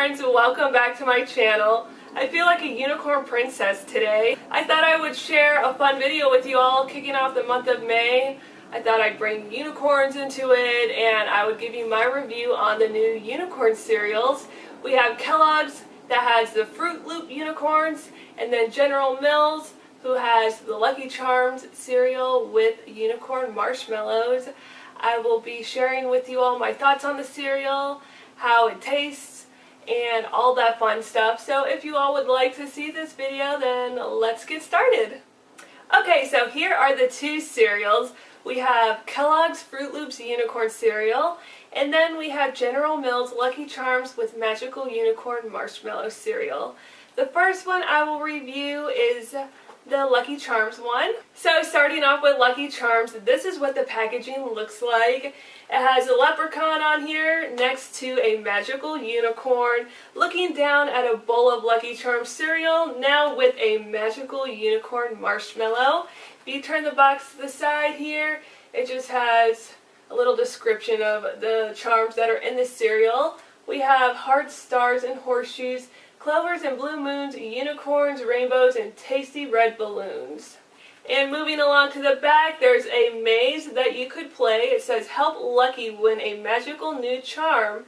unicorns, welcome back to my channel. I feel like a unicorn princess today. I thought I would share a fun video with you all kicking off the month of May. I thought I'd bring unicorns into it and I would give you my review on the new unicorn cereals. We have Kellogg's that has the Froot Loop unicorns, and then General Mills who has the Lucky Charms cereal with unicorn marshmallows. I will be sharing with you all my thoughts on the cereal, how it tastes, and all that fun stuff. So if you all would like to see this video, then let's get started. Okay, so here are the two cereals. We have Kellogg's Froot Loops Unicorn Cereal, and then we have General Mills Lucky Charms with Magical Unicorn Marshmallow Cereal. The first one I will review is the Lucky Charms one. So starting off with Lucky Charms, this is what the packaging looks like. It has a leprechaun on here next to a magical unicorn looking down at a bowl of Lucky Charms cereal, now with a magical unicorn marshmallow. If you turn the box to the side here, it just has a little description of the charms that are in the cereal. We have hearts, stars, and horseshoes, clovers and blue moons, unicorns, rainbows, and tasty red balloons. And moving along to the back, there's a maze that you could play. It says, help Lucky win a magical new charm.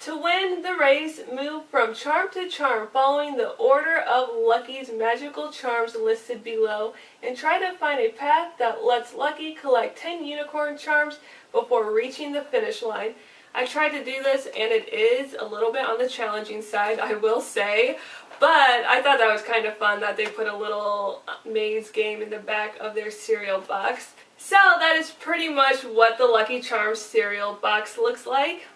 To win the race, move from charm to charm, following the order of Lucky's magical charms listed below, and try to find a path that lets Lucky collect 10 unicorn charms before reaching the finish line. I tried to do this and it is a little bit on the challenging side, I will say, but I thought that was kind of fun that they put a little maze game in the back of their cereal box. So that is pretty much what the Lucky Charms cereal box looks like.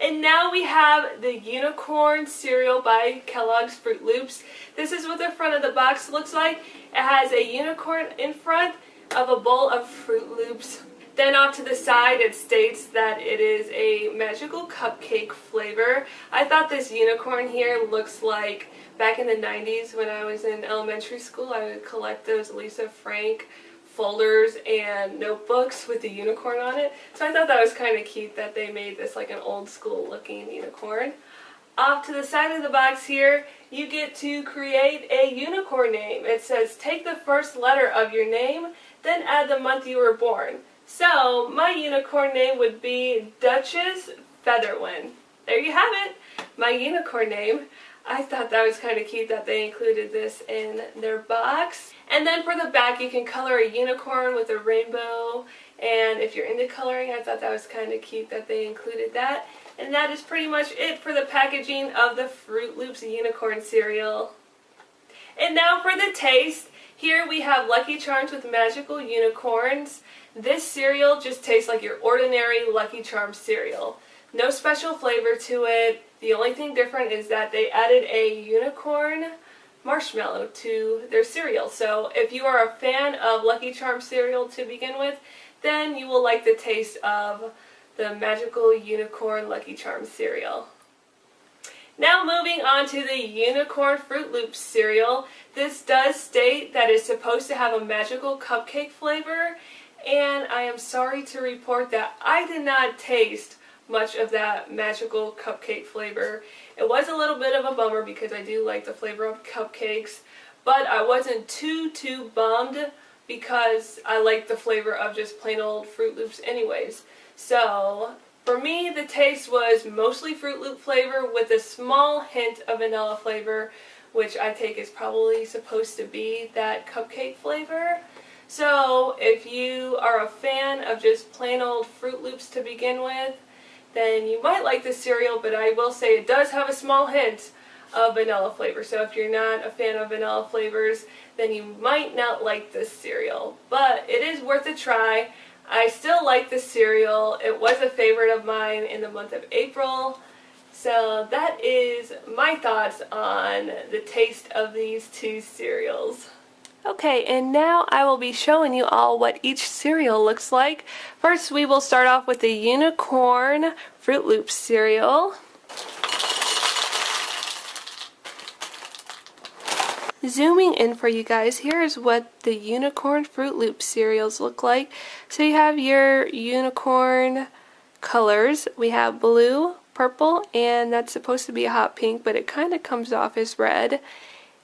And now we have the Unicorn cereal by Kellogg's Froot Loops. This is what the front of the box looks like. It has a unicorn in front of a bowl of Froot Loops. Then off to the side it states that it is a magical cupcake flavor. I thought this unicorn here looks like back in the 90s when I was in elementary school. I would collect those Lisa Frank folders and notebooks with the unicorn on it. So I thought that was kind of cute that they made this like an old school looking unicorn. Off to the side of the box here, you get to create a unicorn name. It says take the first letter of your name, then add the month you were born. So my unicorn name would be Duchess Featherwind. There you have it, my unicorn name. I thought that was kind of cute that they included this in their box. And then for the back, you can color a unicorn with a rainbow. And if you're into coloring, I thought that was kind of cute that they included that. And that is pretty much it for the packaging of the Froot Loops Unicorn cereal. And now for the taste. Here we have Lucky Charms with magical unicorns. This cereal just tastes like your ordinary Lucky Charms cereal. No special flavor to it. The only thing different is that they added a unicorn marshmallow to their cereal. So if you are a fan of Lucky Charms cereal to begin with, then you will like the taste of the magical unicorn Lucky Charms cereal. Now moving on to the Unicorn Froot Loops cereal. This does state that it's supposed to have a magical cupcake flavor, and I am sorry to report that I did not taste much of that magical cupcake flavor. It was a little bit of a bummer because I do like the flavor of cupcakes, but I wasn't too bummed because I like the flavor of just plain old Froot Loops anyways. So for me, the taste was mostly Froot Loop flavor with a small hint of vanilla flavor, which I take is probably supposed to be that cupcake flavor. So if you are a fan of just plain old Froot Loops to begin with, then you might like this cereal, but I will say it does have a small hint of vanilla flavor. So if you're not a fan of vanilla flavors, then you might not like this cereal. But it is worth a try. I still like this cereal. It was a favorite of mine in the month of April. So that is my thoughts on the taste of these two cereals. Okay, and now I will be showing you all what each cereal looks like. First, we will start off with the Unicorn Froot Loops cereal. Zooming in for you guys, here's what the Unicorn Froot Loops cereals look like. So you have your unicorn colors. We have blue, purple, and that's supposed to be a hot pink, but it kind of comes off as red.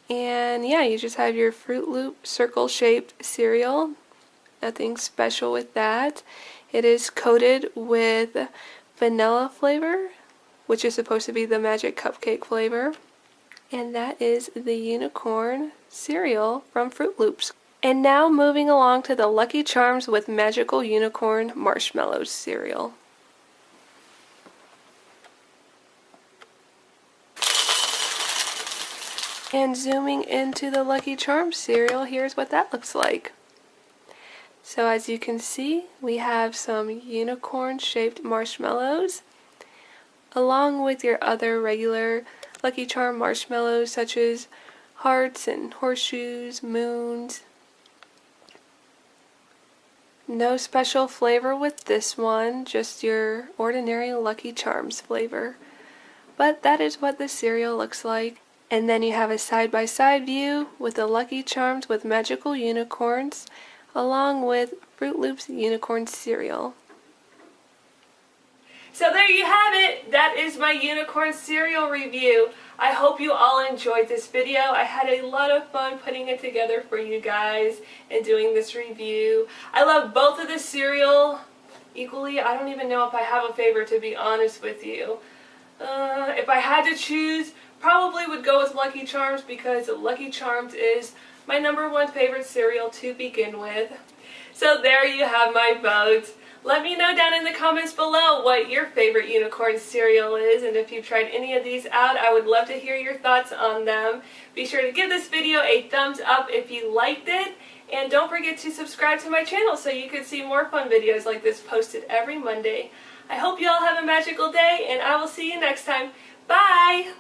And yeah, you just have your Froot Loop circle-shaped cereal. Nothing special with that. It is coated with vanilla flavor, which is supposed to be the magic cupcake flavor. And that is the unicorn cereal from Froot Loops. And now moving along to the Lucky Charms with Magical Unicorn Marshmallows cereal. And zooming into the Lucky Charms cereal, here's what that looks like. So as you can see, we have some unicorn-shaped marshmallows, along with your other regular Lucky Charm marshmallows, such as hearts and horseshoes, moons. No special flavor with this one, just your ordinary Lucky Charms flavor. But that is what the cereal looks like. And then you have a side-by-side view with the Lucky Charms with Magical Unicorns, along with Froot Loops Unicorn cereal. So there you have it. That is my unicorn cereal review. I hope you all enjoyed this video. I had a lot of fun putting it together for you guys and doing this review. I love both of the cereal equally. I don't even know if I have a favorite, to be honest with you. If I had to choose, probably would go with Lucky Charms, because Lucky Charms is my #1 favorite cereal to begin with. So there you have my vote. Let me know down in the comments below what your favorite unicorn cereal is, and if you've tried any of these out, I would love to hear your thoughts on them. Be sure to give this video a thumbs up if you liked it, and don't forget to subscribe to my channel so you can see more fun videos like this posted every Monday. I hope you all have a magical day, and I will see you next time. Bye!